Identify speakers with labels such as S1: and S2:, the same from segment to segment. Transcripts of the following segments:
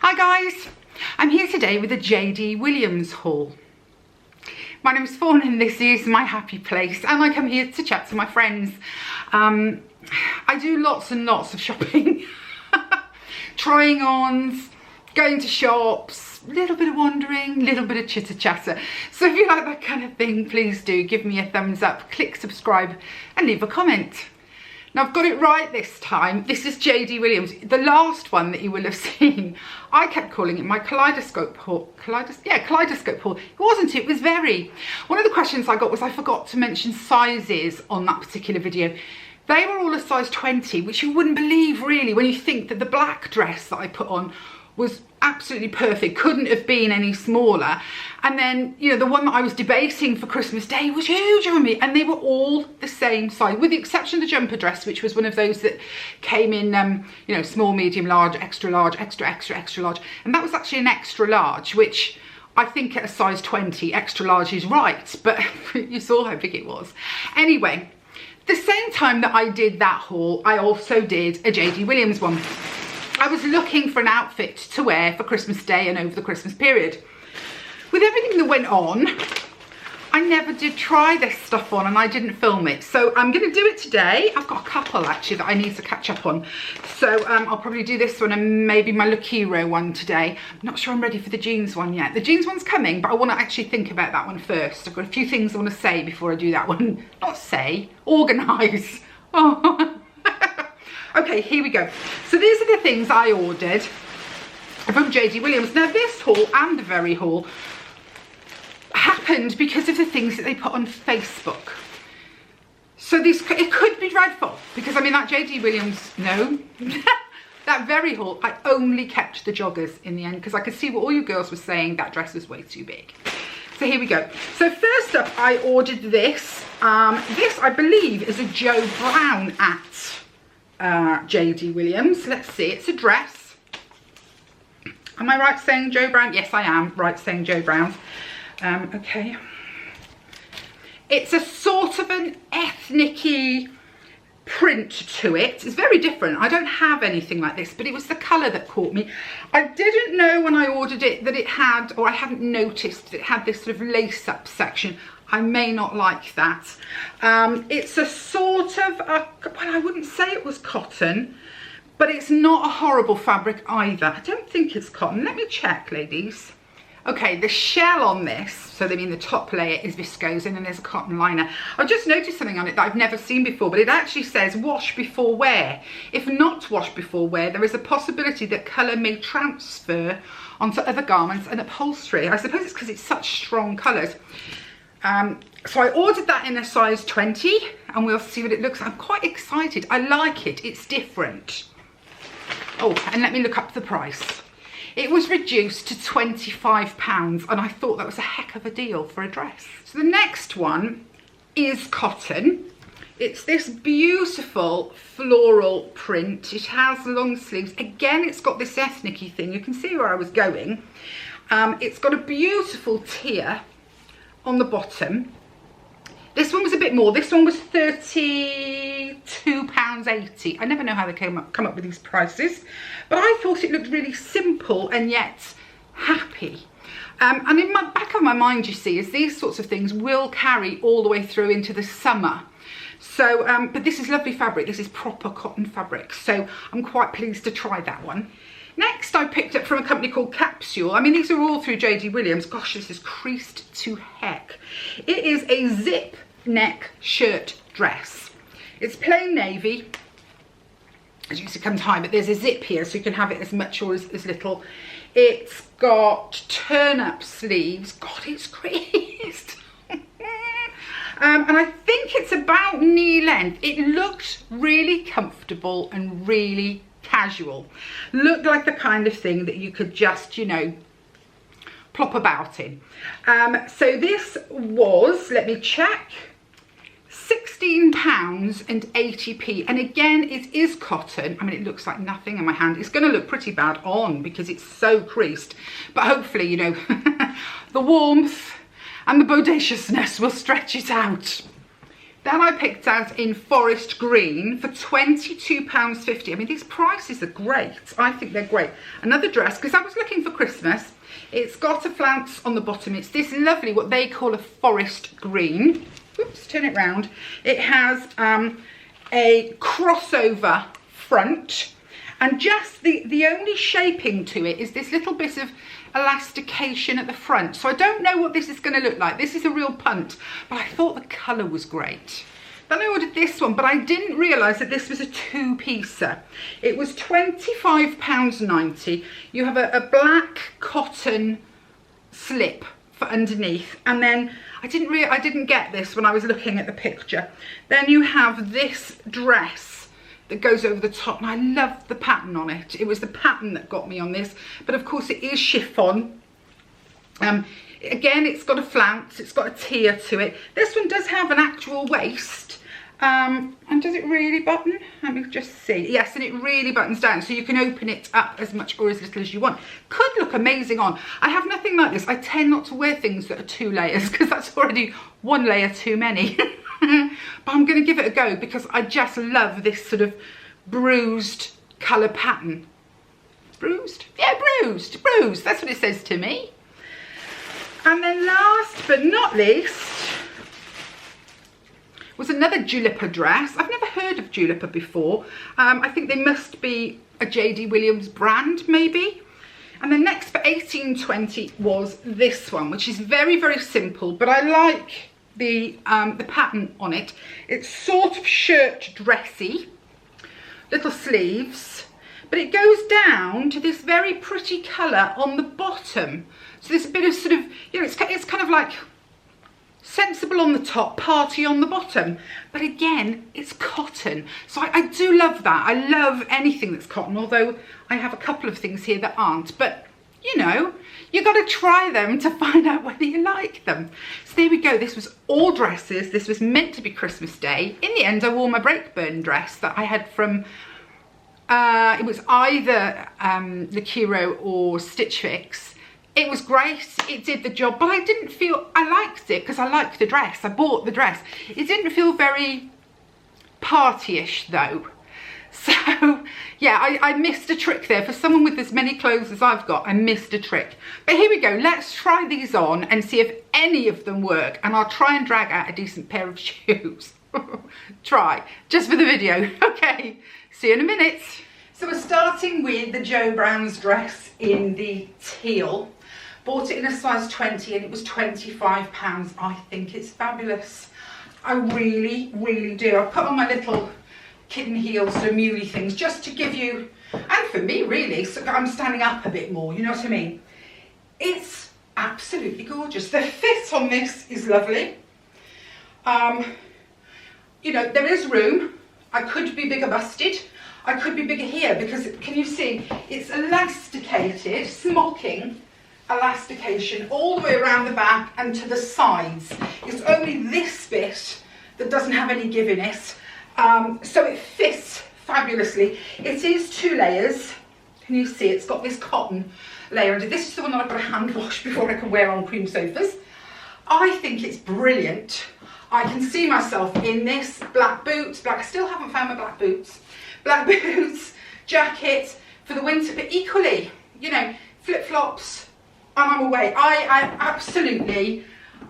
S1: Hi guys, I'm here today with a JD Williams haul. My name is Fawn and this is my happy place, and I come here to chat to my friends. I do lots and lots of shopping, trying ons, going to shops, a little bit of wandering, a little bit of chitter chatter. So if you like that kind of thing, please do give me a thumbs up, click subscribe and leave a comment. Now I've got it right this time. This is JD Williams. The last one that you will have seen, I kept calling it my kaleidoscope haul. Kaleidoscope haul. It wasn't, it was very. One of the questions I got was I forgot to mention sizes on that particular video. They were all a size 20, which you wouldn't believe really when you think that the black dress that I put on was absolutely perfect, couldn't have been any smaller. And then, you know, the one that I was debating for Christmas Day was huge on me, and they were all the same size, with the exception of the jumper dress, which was one of those that came in, you know, small, medium, large, extra large, extra large. And that was actually an extra large, which I think at a size 20, extra large is right, but you saw how big it was. Anyway, the same time that I did that haul, I also did a JD Williams one. I was looking for an outfit to wear for Christmas Day and over the Christmas period. With everything that went on, I never did try this stuff on and I didn't film it. So I'm going to do it today. I've got a couple actually that I need to catch up on. So I'll probably do this one and maybe my Look Hero one today. I'm not sure I'm ready for the jeans one yet. The jeans one's coming, but I want to actually think about that one first. I've got a few things I want to say before I do that one. Not say, organise. Oh. Okay, here we go. So these are the things I ordered from JD Williams. Now this haul and the very haul happened because of the things that they put on Facebook. So it could be dreadful because I mean that JD Williams, no. That very haul, I only kept the joggers in the end because I could see what all you girls were saying, that dress was way too big. So here we go. So first up, I ordered this. This, I believe, is a Joe Brown at JD Williams. Let's see, it's a dress. Am I right saying Joe Brown? Yes, I am right saying Joe Brown. Okay. It's a sort of an ethnic-y print to it. It's very different. I don't have anything like this, but it was the colour that caught me. I didn't know when I ordered it that it had, or I hadn't noticed that it had this sort of lace-up section. I may not like that. It's a sort of, well, I wouldn't say it was cotton, but it's not a horrible fabric either. I don't think it's cotton. Let me check, ladies. Okay, the shell on this, so they mean the top layer is viscose and then there's a cotton liner. I've just noticed something on it that I've never seen before, but it actually says wash before wear. If not wash before wear, there is a possibility that colour may transfer onto other garments and upholstery. I suppose it's because it's such strong colours. So I ordered that in a size 20 and we'll see what it looks like. I'm quite excited. I like it. It's different. Oh, and let me look up the price. It was reduced to £25 and I thought that was a heck of a deal for a dress. So the next one is cotton. It's this beautiful floral print. It has long sleeves. Again, it's got this ethnic-y thing. You can see where I was going. It's got a beautiful tier on the bottom. This one was a bit more. This one was £32.80. I never know how they come up with these prices, but I thought it looked really simple and yet happy. And in my back of my mind, you see, is these sorts of things will carry all the way through into the summer. So, but this is lovely fabric. This is proper cotton fabric. So I'm quite pleased to try that one. Next, I picked up from a company called Capsule. I mean, these are all through JD Williams. Gosh, this is creased to heck. It is a zip neck shirt dress. It's plain navy. As you can see, it comes high, but there's a zip here, so you can have it as much or as little. It's got turn-up sleeves. God, it's creased. And I think it's about knee length. It looks really comfortable and really casual. Looked like the kind of thing that you could just, you know, plop about in. So this was, let me check, £16.80. And again, it is cotton. I mean, it looks like nothing in my hand. It's going to look pretty bad on because it's so creased. But hopefully, you know, the warmth and the bodaciousness will stretch it out. Then I picked out in forest green for £22.50. I mean, these prices are great. I think they're great. Another dress, because I was looking for Christmas. It's got a flounce on the bottom. It's this lovely, what they call a forest green. Oops, turn it round. It has a crossover front. And just the only shaping to it is this little bit of elastication at the front. So I don't know what this is going to look like. This is a real punt, but I thought the colour was great. Then I ordered this one, but I didn't realise that this was a two-piecer. It was £25.90. You have a black cotton slip for underneath, and then I didn't get this when I was looking at the picture. Then you have this dress that goes over the top, and I love the pattern on it. It was the pattern that got me on this, but of course it is chiffon. Again, it's got a flounce, it's got a tier to it. This one does have an actual waist, and does it really button? Let me just see. Yes, and it really buttons down, so you can open it up as much or as little as you want. Could look amazing on. I have nothing like this. I tend not to wear things that are 2 layers, because that's already 1 layer too many. But I'm going to give it a go because I just love this sort of bruised colour pattern. Bruised? Yeah, bruised. Bruised. That's what it says to me. And then last but not least was another Julipper dress. I've never heard of Julipper before. I think they must be a J.D. Williams brand, maybe. And then next for £18.20 was this one, which is very, very simple, but I like the pattern on it. It's sort of shirt dressy, little sleeves, but it goes down to this very pretty colour on the bottom. So there's a bit of sort of, you know, it's kind of like sensible on the top, party on the bottom, but again, it's cotton. So I do love that. I love anything that's cotton, although I have a couple of things here that aren't, but you know, you got to try them to find out whether you like them. So there we go. This was all dresses. This was meant to be Christmas Day. In the end, I wore my Breakburn dress that I had from, it was either Le Kiro or Stitch Fix. It was great. It did the job, but I didn't feel, I liked it because I liked the dress. I bought the dress. It didn't feel very partyish though. So yeah, I missed a trick there. For someone with as many clothes as I've got, I missed a trick. But here we go. Let's try these on and see if any of them work. And I'll try and drag out a decent pair of shoes. Try, just for the video. Okay, see you in a minute. So we're starting with the Jo Brown's dress in the teal. Bought it in a size 20 and it was £25. I think it's fabulous. I really, really do. I put on my little kitten heels, so muley things, just to give you, and for me really, so I'm standing up a bit more, you know what I mean? It's absolutely gorgeous. The fit on this is lovely. You know, there is room. I could be bigger busted. I could be bigger here because, can you see, it's elasticated, smocking elastication all the way around the back and to the sides. It's only this bit that doesn't have any give in it. So it fits fabulously. It is 2 layers. Can you see? It's got this cotton layer under. This is the one that I've got to hand wash before I can wear on cream sofas. I think it's brilliant. I can see myself in this, black boots, I still haven't found my black boots, jacket for the winter, but equally, you know, flip-flops, and I'm away. I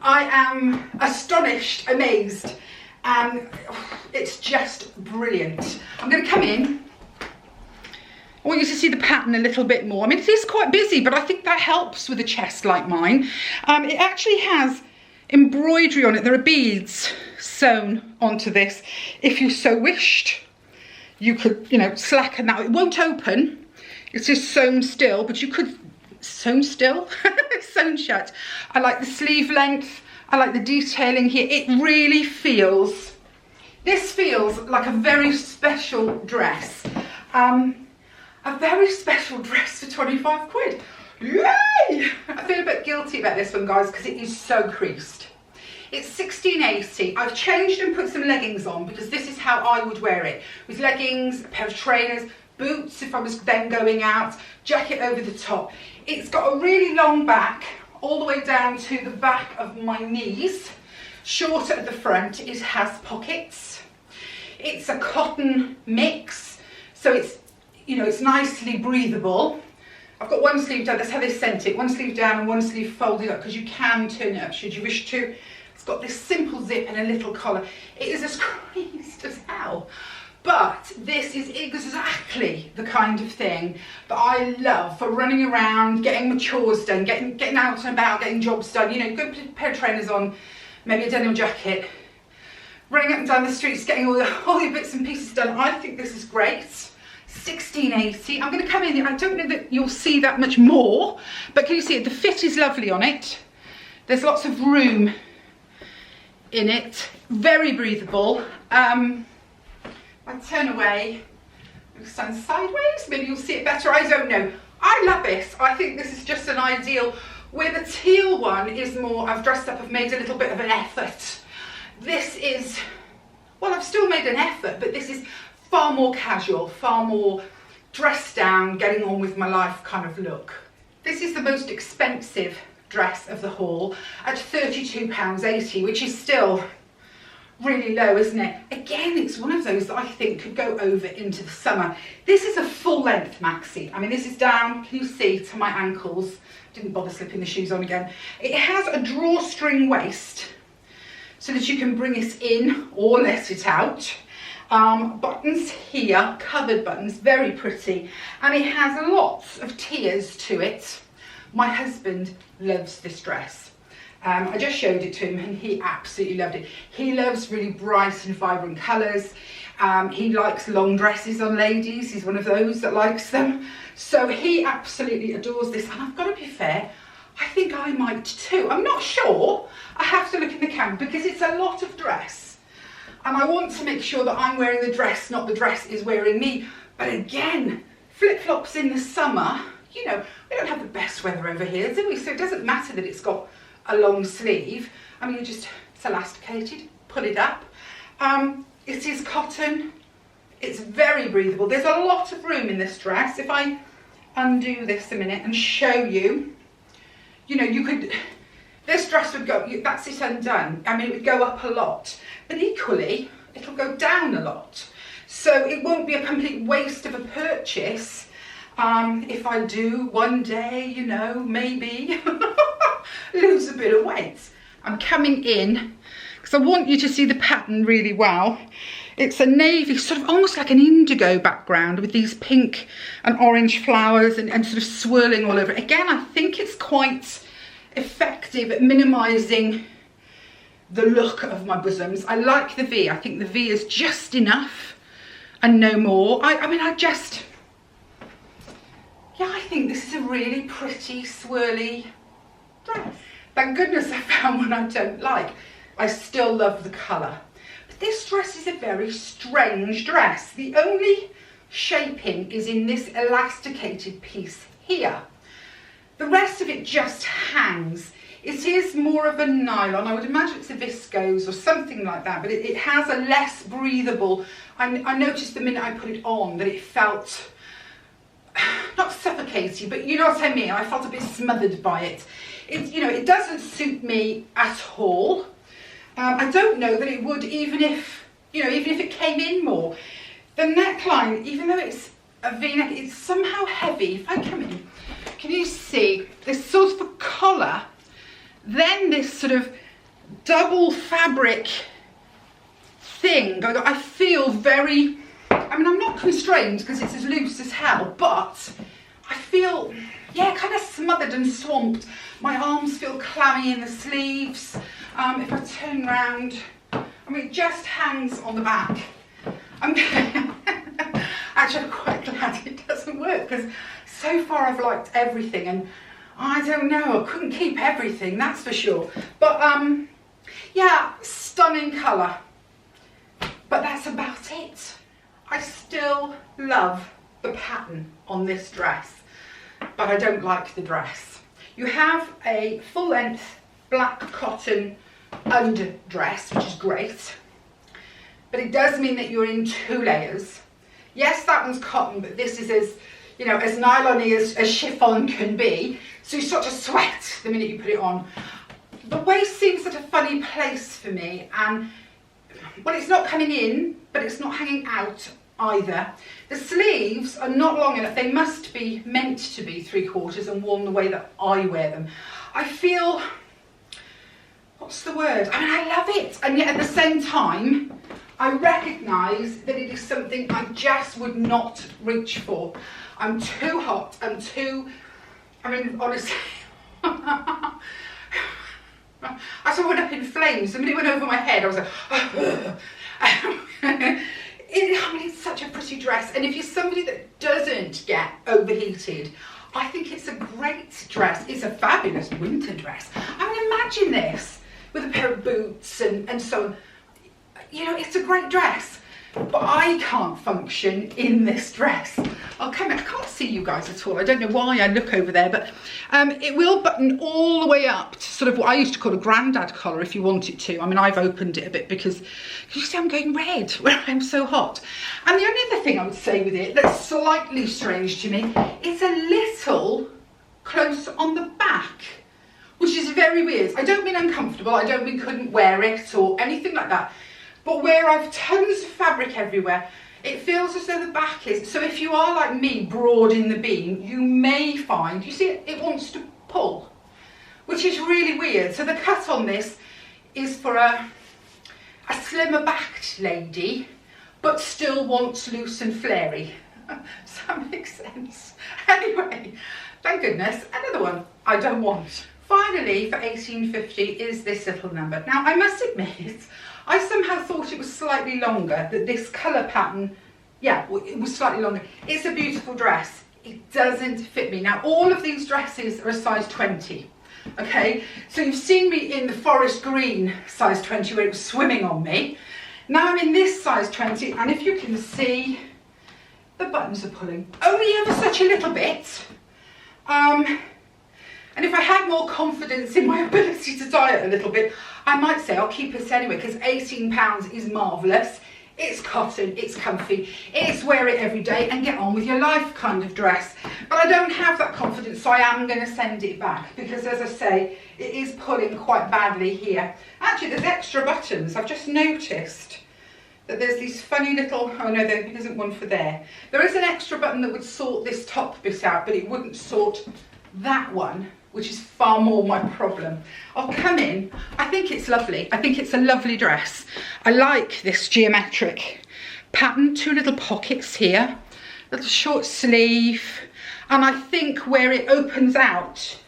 S1: am astonished, amazed, and it's just brilliant. I'm going to come in. I want you to see the pattern a little bit more. I mean, it is quite busy, but I think that helps with a chest like mine. It actually has embroidery on it. There are beads sewn onto this. If you so wished, you could, you know, slacken that. It won't open. It's just sewn still, but you could, sewn still? Sewn shut. I like the sleeve length. I like the detailing here. It really feels, this feels like a very special dress. A very special dress for 25 quid. Yay! I feel a bit guilty about this one, guys, because it is so creased. It's 16.80. I've changed and put some leggings on because this is how I would wear it. With leggings, a pair of trainers, boots if I was then going out, jacket over the top. It's got a really long back, all the way down to the back of my knees, shorter at the front. It has pockets. It's a cotton mix, so it's, you know, it's nicely breathable. I've got one sleeve down, that's how they sent it, one sleeve down and one sleeve folded up, because you can turn it up should you wish to. It's got this simple zip and a little collar. It is as creased as hell, but this is exactly the kind of thing that I love for running around, getting my chores done, getting out and about, getting jobs done. You know, good pair of trainers on, maybe a denim jacket, running up and down the streets, getting all your bits and pieces done. I think this is great. 1680. I'm going to come in. I don't know that you'll see that much more, but can you see it? The fit is lovely on it. There's lots of room in it. Very breathable. I turn away, I'll stand sideways, maybe you'll see it better, I don't know. I love this. I think this is just an ideal. Where the teal one is more, I've dressed up, I've made a little bit of an effort. This is, well, I've still made an effort, but this is far more casual, far more dressed down, getting on with my life kind of look. This is the most expensive dress of the haul at £32.80, which is still really low, isn't it? Again, it's one of those that I think could go over into the summer. This is a full length maxi. I mean, this is down, can you see, to my ankles. Didn't bother slipping the shoes on again. It has a drawstring waist so that you can bring it in or let it out. Buttons here, covered buttons, very pretty, and it has lots of tiers to it. My husband loves this dress. I just showed it to him and he absolutely loved it. He loves really bright and vibrant colours. He likes long dresses on ladies. He's one of those that likes them. So he absolutely adores this, and I've got to be fair, I think I might too. I'm not sure. I have to look in the camera because it's a lot of dress. And I want to make sure that I'm wearing the dress, not the dress is wearing me. But again, flip-flops in the summer, you know, we don't have the best weather over here, do we? So it doesn't matter that it's got a long sleeve. I mean, it's elasticated, pull it up. It is cotton. It's very breathable. There's a lot of room in this dress. If I undo this a minute and show you, you know, you could, this dress would go, that's it undone. I mean, it would go up a lot, but equally, it'll go down a lot. So it won't be a complete waste of a purchase. If I do one day, you know, maybe lose a bit of weight. I'm coming in because I want you to see the pattern really well. It's a navy, sort of almost like an indigo background with these pink and orange flowers and sort of swirling all over it. Again, I think it's quite effective at minimising the look of my bosoms. I like the V. I think the V is just enough and no more. I mean, I think this is a really pretty, swirly dress. Thank goodness I found one I don't like. I still love the colour. But this dress is a very strange dress. The only shaping is in this elasticated piece here. The rest of it just hangs. It is more of a nylon. I would imagine it's a viscose or something like that, but it has a less breathable. I noticed the minute I put it on that it felt not suffocating, but you know what I mean. I felt a bit smothered by it. You know, it doesn't suit me at all. I don't know that it would, even if it came in more. The neckline, even though it's a V-neck, it's somehow heavy. If I come in, can you see this sort of a collar, then this sort of double fabric thing. I feel very, I mean, I'm not constrained because it's as loose as hell, but I feel, yeah, kind of smothered and swamped. My arms feel clammy in the sleeves. If I turn round, I mean, it just hangs on the back. Actually, I'm quite glad it doesn't work because so far I've liked everything, and I don't know, I couldn't keep everything, that's for sure. But yeah, stunning colour. But that's about it. I still love the pattern on this dress, but I don't like the dress. You have a full length black cotton underdress, which is great, but it does mean that you're in 2 layers. Yes, that one's cotton, but this is as, you know, as nylon-y as chiffon can be, so you start to sweat the minute you put it on. the waist seems at a funny place for me, and well, it's not coming in, but it's not hanging out either. The sleeves are not long enough. They must be meant to be 3/4 and worn the way that I wear them. I feel, what's the word? I mean, I love it, and yet at the same time, I recognise that it is something I just would not reach for. I'm too hot, I mean, honestly, I sort of went up in flames. The minute it went over my head, I was like, I mean, it's such a pretty dress. And if you're somebody that doesn't get overheated, I think it's a great dress. It's a fabulous winter dress. I mean, imagine this with a pair of boots and so on. You know, it's a great dress. But I can't function in this dress. I'll come in. I can't see you guys at all. I don't know why I look over there, but it will button all the way up to sort of what I used to call a granddad collar if you want it to. I mean, I've opened it a bit because you see I'm going red where I'm so hot. And the only other thing I would say with it that's slightly strange to me is a little close on the back, which is very weird. I don't mean uncomfortable. I don't mean couldn't wear it or anything like that. But where I've tons of fabric everywhere, it feels as though the back is, so if you are like me, broad in the beam, you may find, you see it wants to pull, which is really weird. So the cut on this is for a slimmer backed lady, but still wants loose and flary. Does that make sense? Anyway, thank goodness, another one I don't want. Finally, for $18.50 is this little number. Now, I must admit, I somehow thought it was slightly longer, that this colour pattern, yeah, it was slightly longer. It's a beautiful dress. It doesn't fit me. Now, all of these dresses are a size 20, okay? So you've seen me in the forest green size 20 where it was swimming on me. Now I'm in this size 20, and if you can see, the buttons are pulling only ever such a little bit. And if I had more confidence in my ability to diet a little bit, I might say I'll keep it anyway, because £18 is marvellous. It's cotton, it's comfy, it's wear it every day and get on with your life kind of dress. But I don't have that confidence, so I am going to send it back, because as I say, it is pulling quite badly here. Actually, there's extra buttons. I've just noticed that there's these funny little, oh no, there isn't one for there. There is an extra button that would sort this top bit out, but it wouldn't sort that one, which is far more my problem. I'll come in. I think it's lovely. I think it's a lovely dress. I like this geometric pattern, two little pockets here, little short sleeve, and I think where it opens out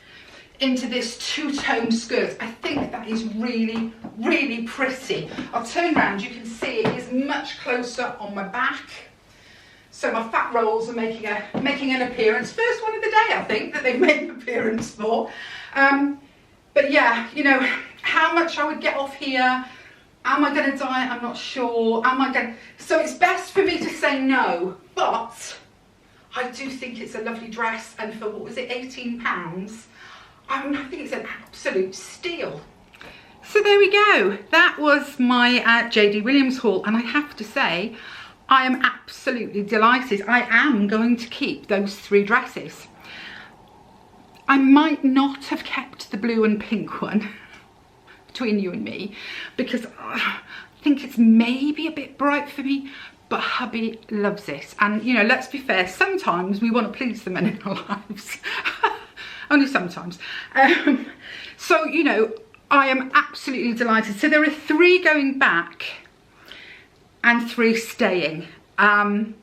S1: into this two-tone skirt, I think that is really, really pretty. I'll turn around, you can see it is much closer on my back. So my fat rolls are making an appearance. First one of the day, I think, that they've made an appearance for. But yeah, you know, how much I would get off here. Am I going to diet? I'm not sure. So it's best for me to say no. But I do think it's a lovely dress. And for, what was it, £18? I think it's an absolute steal. So there we go. That was my JD Williams haul. And I have to say, I am absolutely delighted. I am going to keep those 3 dresses. I might not have kept the blue and pink one, between you and me, because I think it's maybe a bit bright for me, but hubby loves it. And, you know, let's be fair, sometimes we want to please the men in our lives. Only sometimes. So, you know, I am absolutely delighted. So there are 3 going back and 3 staying. And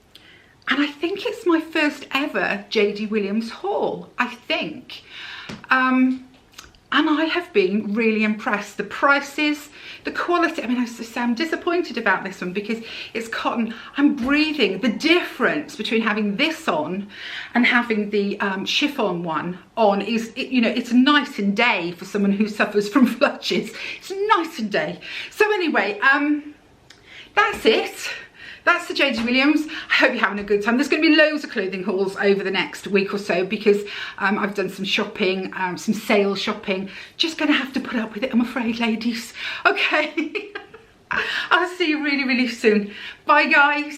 S1: I think it's my first ever JD Williams haul, I think. And I have been really impressed. The prices, the quality, I mean, I say I'm disappointed about this one because it's cotton. I'm breathing. The difference between having this on and having the chiffon one on is, you know, it's night and day for someone who suffers from flutches. It's night and day. So anyway, that's it. That's the JD Williams. I hope you're having a good time. There's going to be loads of clothing hauls over the next week or so because I've done some shopping, some sale shopping. Just going to have to put up with it, I'm afraid, ladies. Okay. I'll see you really, really soon. Bye, guys.